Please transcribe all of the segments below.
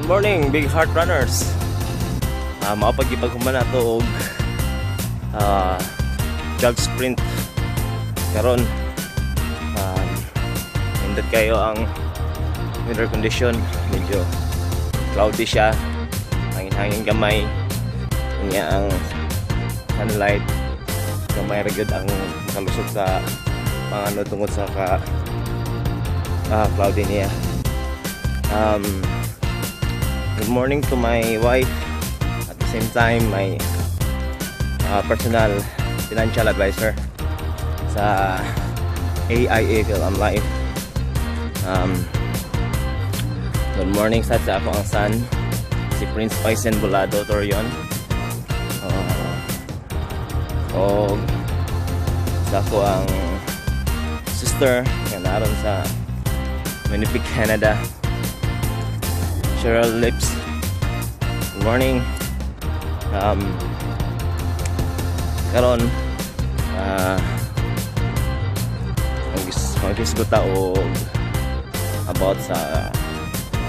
morning, big heart runners. Maapagipaghuman na to og jog sprint karon. Indot kayo ang weather condition, medyo cloudy siya, hangin-hangin gamay, niya ang sunlight gamay ra gyud ang makalusot sa pangano tungod sa cloudy niya. Good morning to my wife, at the same time my personal financial advisor sa AIA Film Life. Good morning sa ako ang son, si Prince Paisen Bulado Torion. O sa ako ang sister nga naroon sa Winnipeg, Canada, Cheryl Lips. Good morning. Karon mag-isguta o about sa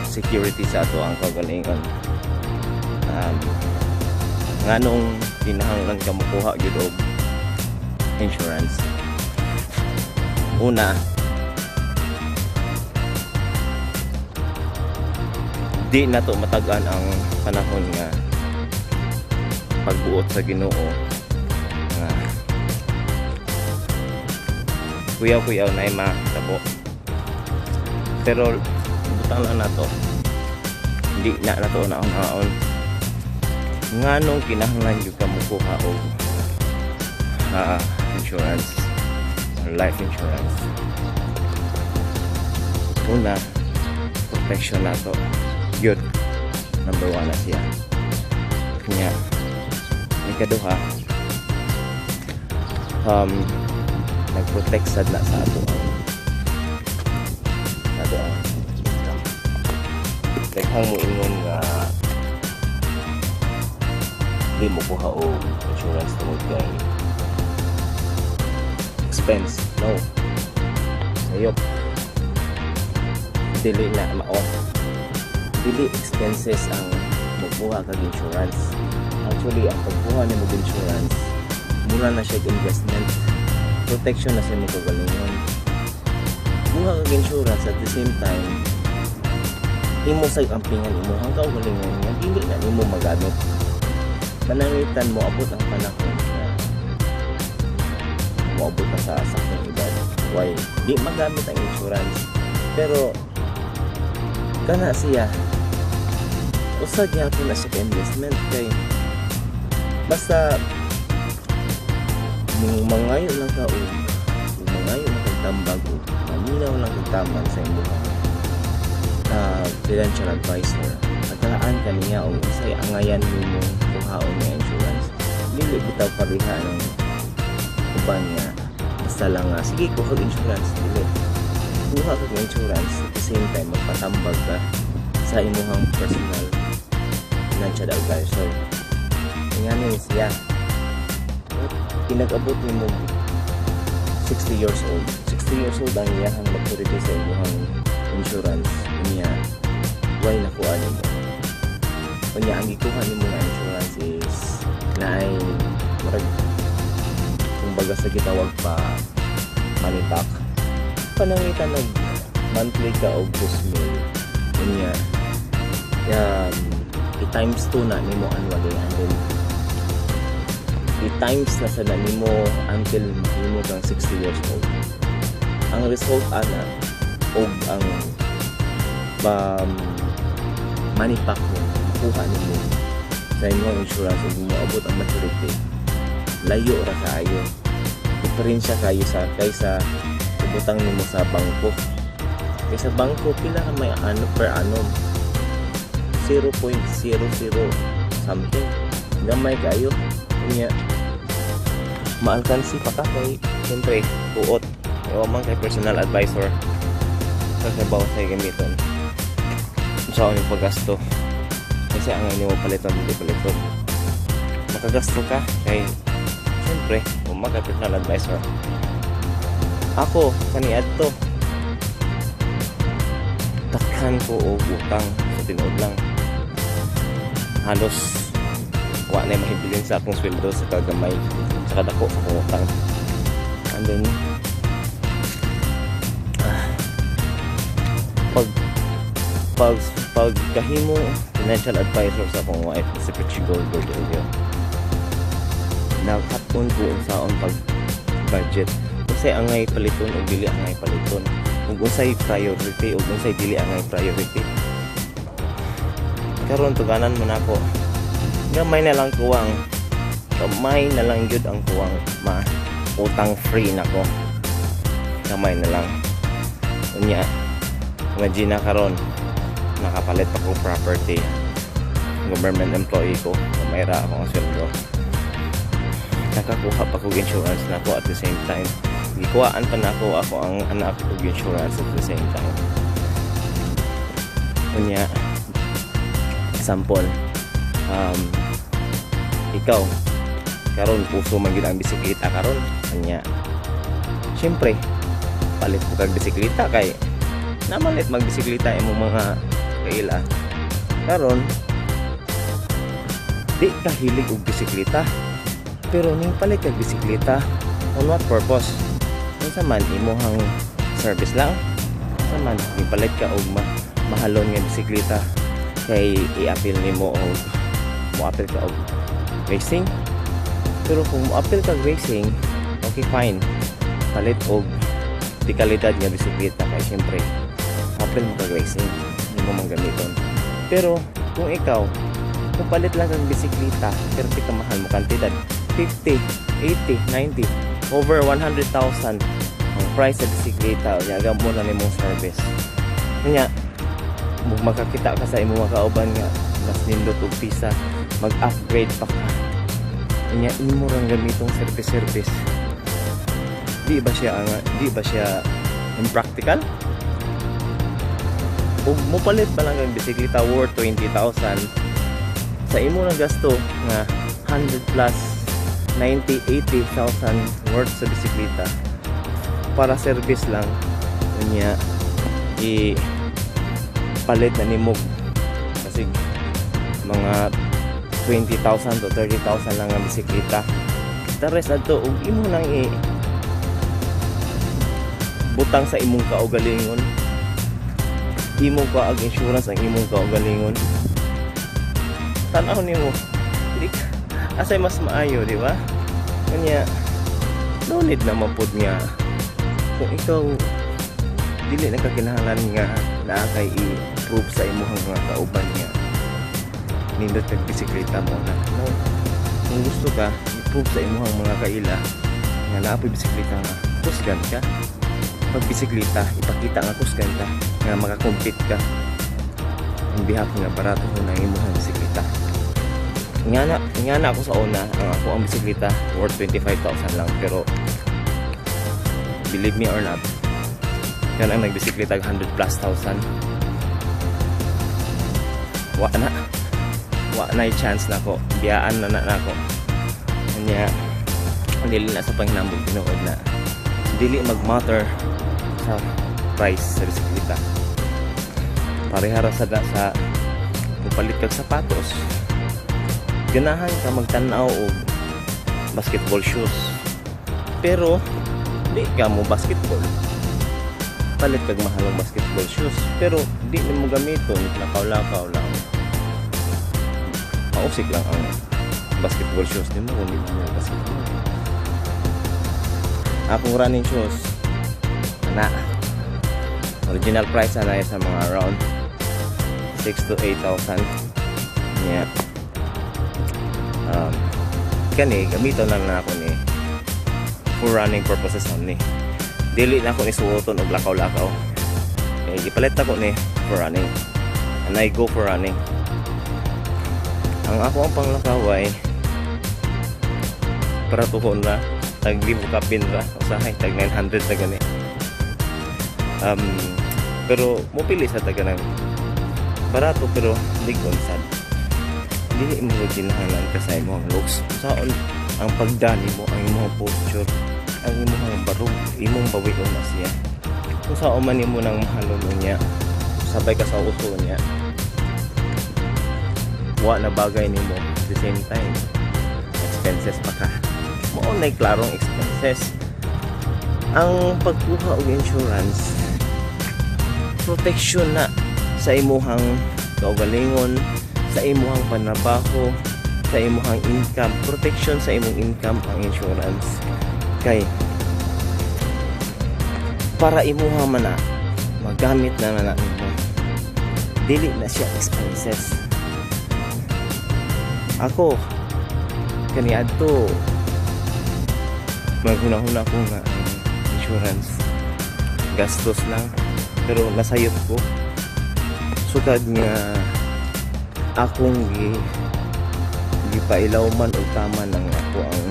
security sa ato ang kagalingon. Nganong kinahanglan ka makuha gyud og insurance. Una, di na to matagan ang panahon nga pagbuot sa Ginoo nga kuyaw-kuyaw na ay matabo. Pero butang lang na to, hindi na to naon-naon. Nganong kinahanglan yung kamukuha o insurance or life insurance. Una, protection na to. Good. Number 1 na siya. Kanya ikaduha, nag-protect sad na sa ato ang tekhang mo ingon nga di mo kuha o insurance tungod kay expense. No, sayop dili na mao, dili expenses ang magbuha kag insurance. Actually, ang pagbuha ni mag insurance, mura na siya investment, protection na siya mo kagalingon. Buha kag insurance at the same time imo sa ampingan imo ang kaugalingon nga dili na nimo magamit. Panangitan mo abot ang panahon nga moabot na sa saktong edad, why di magamit ang insurance. Pero kana siya usa gyapon na siya investment kay basta mangayo lang ka o mangayo lang kagtambag o maminaw lang kagtaman sa imong financial advisor. Pagkalaan ka niya o usay angayan mo kuhaon nga insurance, dili bitaw pariha ng uban nga basta lang sige kuha insurance. Dili, kuha ka ng insurance at the same time magpatambag ka sa imong personal financial advisor. Nga siya pinag-abot ni mo 60 years old. 60 years old ang iyahang maturity sa imong insurance niya. Why nakuha ni mo? Kanya ang gikuha ni mo na insurance is na ay marag kumbaga sa gitawag pa money back. Panangitan nag monthly ka o gusmil kanya i-times 2 na nimo annually, and then i-times na sa nimo until nimo kang 60 years old. Ang result ana og ang money pack mo makuha nimo sa inyong insurance ug moabot ang maturity, layo ra kaayo, diferensya kayo sa kaysa ibutang nimo sa bangko. Kaysa bangko pila ka may ano per annum 0.00 something, gamay kayo niya maalkansi pa ka kay siyempre buot o man kay personal advisor kasabaw sa gamiton sa aming paggasto kasi ang inyo paliton hindi paliton makagasto ka kay siyempre kung maka personal advisor. Ako kaniad to takhan ko o utang sa tinuod lang halos wa na mahibilin sa akong sweldo sa kagamay sa kadako sa akong utang. And then pag kahimo financial advisor sa akong wife si Pretty Gold yun, naghatun ko unsaon pag budget, unsay angay paliton o dili angay paliton, ug unsay priority ug unsay dili angay priority. Karon tuganan man ako, gamay na lang kuwang, gamay na lang yun ang kuwang utang free nako, gamay na lang. Unya imagine na karon nakapalit pa ko property, government employee ko, mayra akong sweldo, nakakuha pa ko insurance na ako at the same time, gikuhaan pa na ako ang anak ko insurance at the same time. Unya example, ikaw karon puso man gid ang bisikleta karon, unya syempre palit ko kag bisikleta kay namalit magbisikleta imong mga kaila. Karon di ka hilig og bisikleta pero ning palit kag bisikleta on what purpose? Unsa man imong service lang, unsa man ipalit ka og mahalon nga bisikleta kay i-appeal nimo og mo-appeal ka og racing. Pero kung mo-appeal ka racing, okay fine, palit og di kalidad nga bisikleta kay syempre appeal mo kag racing, hindi mo man gamiton. Pero kung ikaw kung palit lang kang bisikleta pero di ka mahal mo kantidad, 50, 80, 90, over 100,000 ang price sa bisikleta, o yaga mo na nimong service. Kanya makakita ka sa imong mga kauban nga mas nindot og pisa, mag-upgrade pa ka, kanya imo rang gamitong service. Di ba siya impractical? Ug mopalit pa lang ang bisikleta worth 20,000 sa imo na gasto nga 100 plus 90, 80,000 worth sa bisikleta para service lang, kanya palit na nimo kasi mga 20,000 to 30,000 lang ang bisikleta. The rest adto ug imo nang butang sa imong kaugalingon, imo ka ag insurance ang imong kaugalingon. Tanaw nimo asay mas maayo, di ba? Kanya no need na mapud nga kung ikaw dili na kakinahanglan nga naa kay i-prove sa imong mga kauban nga nindot kag bisikleta mo na. No, kung gusto ka i-prove sa imong mga kaila nga naa po'y bisikleta nga kusgan ka, pag bisikleta ipakita nga kusgan ka nga makakompete ka ang behalf nga barato ho na imong bisikleta. Ingana ako sa una, ako ang bisikleta worth 25,000 lang, pero believe me or not, yan ang nagbisikleta 100 plus thousand. Wa na yung chance na ako, biyaan na ako. Kanya dili na sa panghinambog tinuod na dili mag-matter sa price sa bisikleta. Parehara sa mupalit kag sapatos, ganahan ka magtanaw og basketball shoes pero di ka mo basketball, palit kag mahalong basketball shoes pero di mo gamiton, lakaw-lakaw lang, mausik lang ang basketball shoes nimo kung di mo basketball. Akong running shoes na original price na sa mga around 6 to 8,000 niya. Kani gamiton lang na ako ni for running purposes only, dili na ako ni suoton og lakaw-lakaw, kaya gipalit ako ni for running and I go for running. Ang ako ang panglakaway para tuhon na tag libo kapin ra usahay tag 900 na gani, pero mopili sa taga ng barato pero ligon sad, dili mo kinahanglan ka sa imong looks, saon ang pagdani mo, ang imong posture, ang imong barog, imong bawion na siya, kung saan man mo nang mahalon niya sabay ka sa uso niya. wa na bagay nimo at the same time expenses pa ka. Mao nay klarong expenses. Ang pagkuha og insurance, protection na sa imuhang kaugalingon, sa imuhang panrabaho, sa imuhang income. Protection sa imong income ang insurance. Kay para imuha man na magamit na na nimo, dili na siya expenses. Ako kaniadto maghuna-huna ko nga insurance, gastos lang, pero nasayop ko sukad nga akong gipailaw man o tama ng ako ang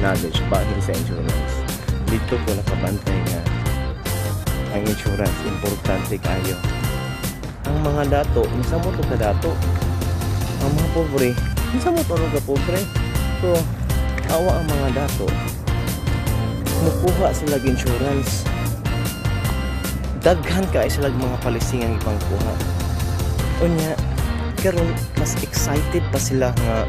knowledge bahin sa insurance. Dito ko nakabantay nga ang insurance importante kayo. Ang mga dato, minsan mo ka dato, ang mga pobre, minsan mo ka pobre. So awa ang mga dato, mukuha sila insurance, daghan ka sila mga palising ang ibang kuha. Unya karon mas excited pa sila nga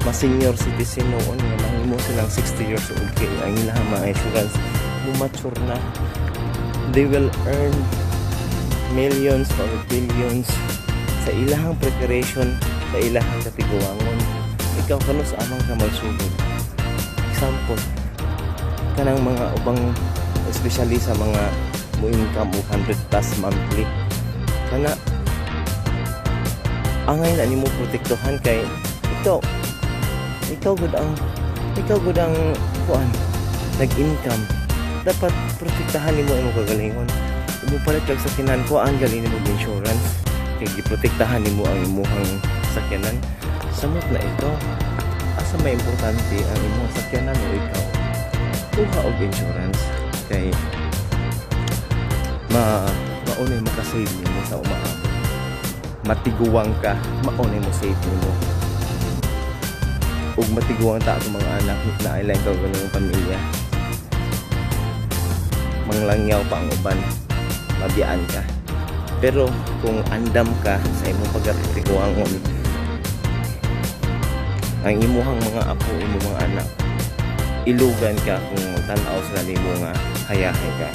mas senior citizen noon nga mahimo silang 60 years old kay ang ilang mga insurance mature na. They will earn millions or billions sa ilang preparation, sa ilang katiguangon. Ikaw kano sa amang ka magsugod. Example, kanang mga ubang especially sa mga mo income 100 plus monthly, kana angay na nimo protektohan kay ikaw gud ang kuan nag-income, dapat protektahan nimo imong kagalingon. Umupalit kag sakyanan ko ang galing nimo insurance kay giprotektahan nimo ang imong sakyanan. Samot na ito, asa may importante ang imong sakyanan o ikaw kuha og insurance kay maunay makasave nimo sa umaabot. Matiguang ka, maunay mo save nimo. Ug matiguang ta ang mga anak na ilang ka ganung pamilya. Manglangyaw pa ang uban, mabiyaan ka. Pero kung andam ka sa imong pagtiguangon, ang imuhang mga apo, imong mga anak, ilugan ka kung tan-aw sila nimo nga hayahay ka.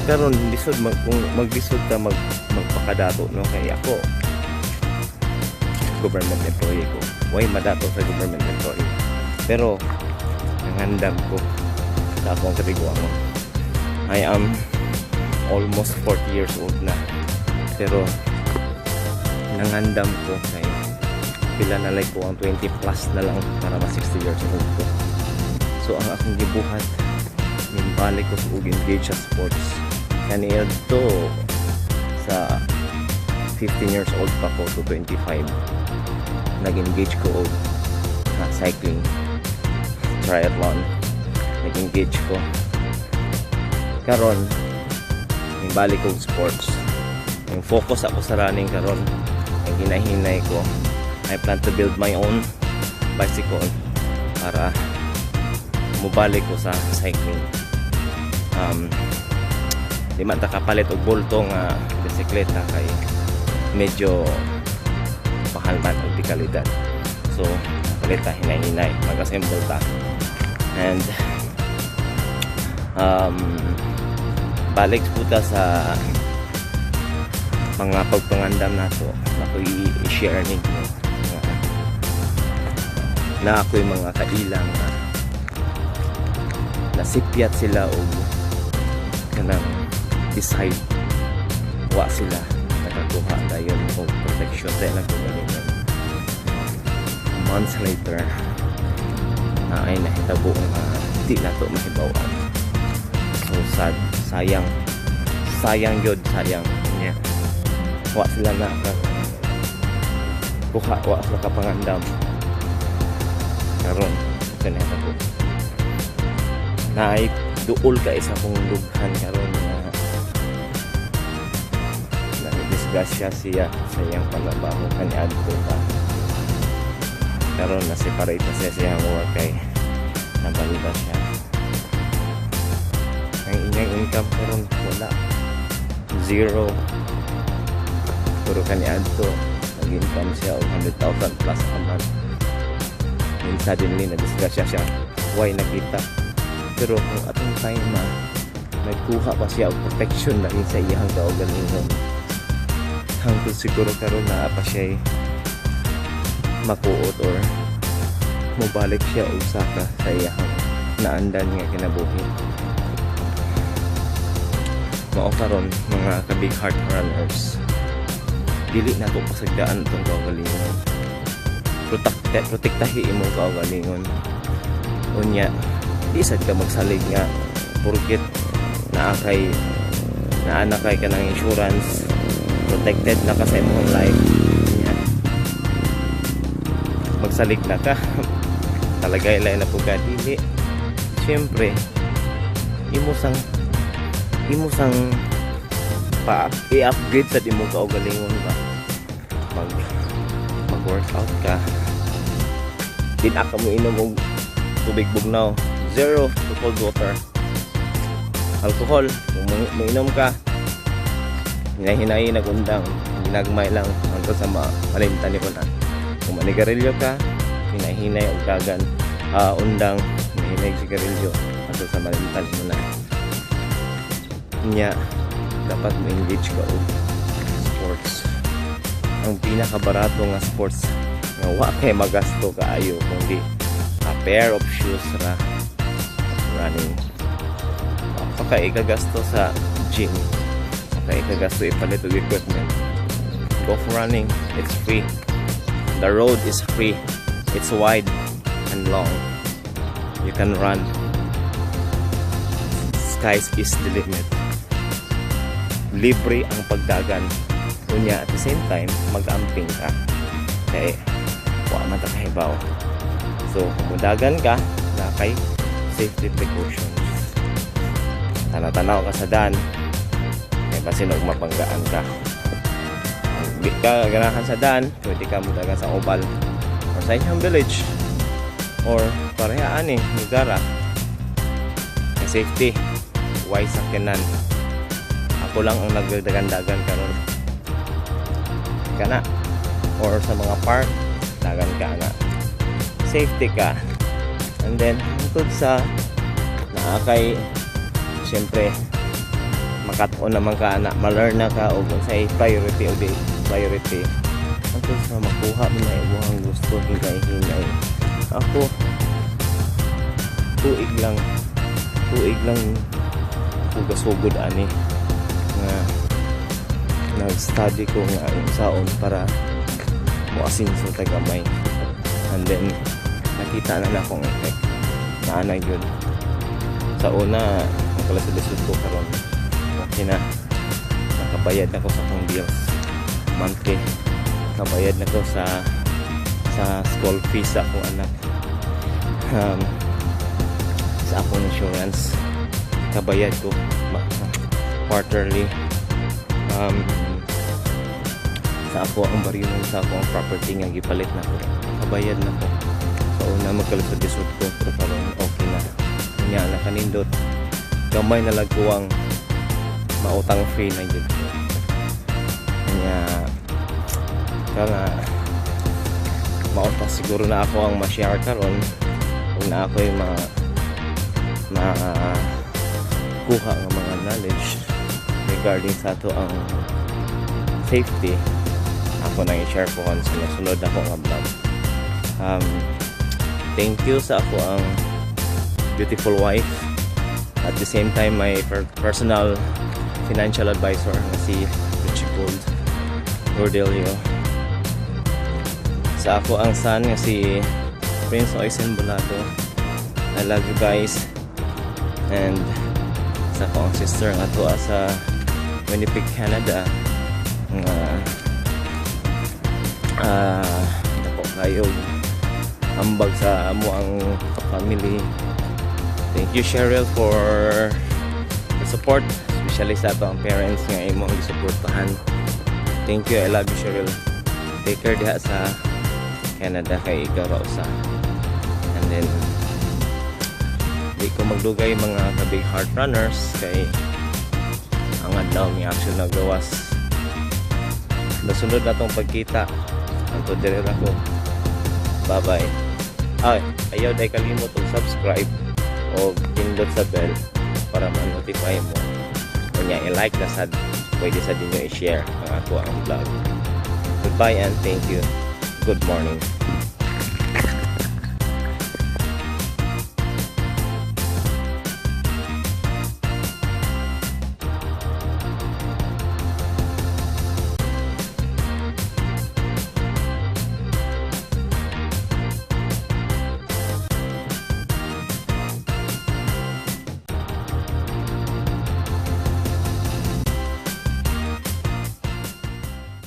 Karon lisod kung maglisod ka magpakadato no, kay ako government employee ko. Way madato sa government employee. Pero nangandam ko sa akong katiguangon. I am almost 40 years old na. Pero nangandam ko kay pila na like ko ang 20 plus na lang para ma 60 years old ko. So ang akong gibuhat balik ko og engage sa sports kaniya to sa 15 years old pa ko to 25 nag-engage ko og cycling, triathlon, nag-engage ko karon yung balik ko sports, yung focus ako sa running karon. Ang hinahinay ko, I plan to build my own bicycle para mubalik ko sa cycling. Di man ta kapalit og bolto nga bisikleta kay medyo mahal man og di kalidad. So palit ta hinay-hinay, mag-assemble ta. And balik po ta sa mga pagpangandam nato. Ako i-share ninyo na ako yung mga kailang nasipyat sila o kanang decide wa sila nakakuha dayon o protection dahil nagkugalingan. Months later na ay nahitabo nga di na to mahibawan. So sad, sayang yun, sayang niya. Wa sila na kuha, wa sila kapangandam karon kaneta ko na ay duol ka isa kong lughan karon na disgrasya siya sa iyang panabaho kaniadto pa karon na separate na siya sa iyang work kay nabalba siya. Ang inyang income karon wala, zero. pero kaniadto nag-income siya og 100,000 plus a month. And suddenly na-disgrasya siya, why nakita. Pero kung atong time nagkuha pa siya og protection na rin sa iyang kaugalingon, hangtod siguro karon na pa siya makuot or mobalik siya og saka sa iyang naandan nga kinabuhi. Mao karon mga ka-big heart runners, dili na to pasagdaan itong kaugalingon. Protektahi imong kaugalingon. Unya, isad ka magsalig nga porket naana kay ka ng insurance, protected na ka sa imong life. Unya, magsalig na ka. Talagay lang na po ka, dili. Siyempre, imo sang i-upgrade sa imong kaugalingon ba. Mag-workout ka. Din ka mo inom og tubig bugnaw, zero to cold water. Alcohol, kung mainom ka, hinahinay nagundang, ginagmay lang hanggang sa malimtan ni ko na. Kung manigarilyo ka, hinahinay og dagan, undang, hinahinay sigarilyo hanggang sa malimtan mo na. Nya, dapat ma-engage ka og sports. Ang pinakabarato nga sports nga wa kay magasto kaayo kundi a pair of shoes ra running. Paka ikagasto sa gym, paka ikagasto ipalit og equipment. Go for running, it's free. The road is free. It's wide and long. You can run. Skies is the limit. Libre ang pagdagan. Kunya at the same time mag-amping ka. Kaya wa man ta kahibaw. So kung mudagan ka, na kay safety precautions. Tanaw-tanaw ka sa daan, may pasinog mapanggaan ka. Di ka ganahan sa daan, pwede ka mudagan sa Obal or sa inyong village or parehaan Nugara. Kay safety, why sakyanan? Ako lang ang nagdagan-dagan karon kana or sa mga park dagan ka na safety ka. And then tungkol sa naakay, siyempre makatuon naman ka na ma-learn na ka o kung sa'y priority o di priority tungkol sa makuha mo na ibuhang gusto hinay-hinay. Ako tuig lang hugasugod ani nga nag-study ko nga saon para muasinso tagamay. And then nakita na akong effect na yun sa una ang kalasalisod ko karon okay na, nakabayad na ko sa akong bills monthly, nakabayad na ko sa school fees sa akong anak, sa akong insurance kabayad ko quarterly, sa ako ang baryon sa akong property nga gipalit na ko, nakabayad na ko sa una magkalasalisod ko pero karon okay na. Kanya nakanindot gamay na lang ko ang mautang free na yun ko. Kanya kaya mautang siguro na ako ang ma-share karon kung na ako yung kuha ng mga knowledge regarding sa to ang safety. Ako nang i-share ko kung sunod ako nga vlog. Thank you sa ako ang beautiful wife, at the same time my personal financial advisor na si Richie Gordelio. Sa ako ang son nga si Prince Oisen Bolado. I love you guys. And sa ako ang sister nga to sa Winnipeg, Canada, nga ako kayo ambag sa amo ang family. Thank you Cheryl for the support, especially sa ato ang parents nga imo ang gisuportahan. Thank you, I love you Cheryl. Take care diha sa Canada kay ikaw ra usa. And then di ko magdugay mga ka-big heart runners kay ang adlaw ni action nagawas nasunod na tong pagkita. Anto dire na ko. Bye bye. Ay, ayaw dahil kalimot og subscribe o pindot sa bell para ma-notify mo. Kunya i-like na sad, pwede sa dinyo i-share ang ako ang vlog. Goodbye and thank you. Good morning.